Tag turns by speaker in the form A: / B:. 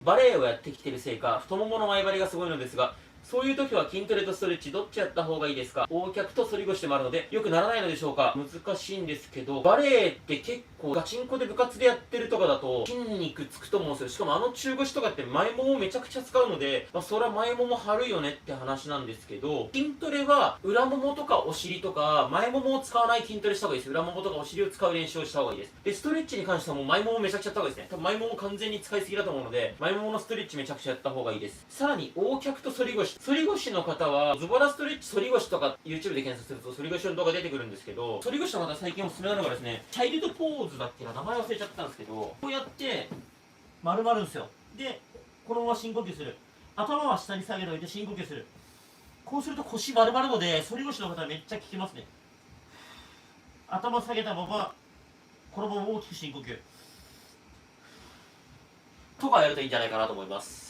A: バレエをやってきてるせいか、太ももの前張りがすごいのですが、そういう時は筋トレとストレッチどっちやった方がいいですか？横脚と反り腰でもあるので、良くならないのでしょうか？難しいんですけど、バレエって結構ガチンコで部活でやってるとかだと筋肉つくと思うんですよ。しかも中腰とかって前ももめちゃくちゃ使うので、それは前もも張るよねって話なんですけど、筋トレは裏ももとかお尻とか、前ももを使わない筋トレした方がいいです。裏ももとかお尻を使う練習をした方がいいです。で、ストレッチに関してはもう前ももめちゃくちゃやった方がいいですね。多分前もも完全に使いすぎだと思うので、前もものストレッチめちゃくちゃやった方がいいです。さらに、横脚と反り腰。反り腰の方は、ズボラストレッチ反り腰とか YouTube で検索すると反り腰の動画出てくるんですけど、反り腰の方最近おすすめなのがですね、チャイルドポーズだっけな、名前忘れちゃったんですけど、こうやって丸まるんですよ。で、このまま深呼吸する。頭は下に下げておいて深呼吸する。こうすると腰丸まるので、反り腰の方はめっちゃ効きますね。頭下げたまま、このまま大きく深呼吸。とかやるといいんじゃないかなと思います。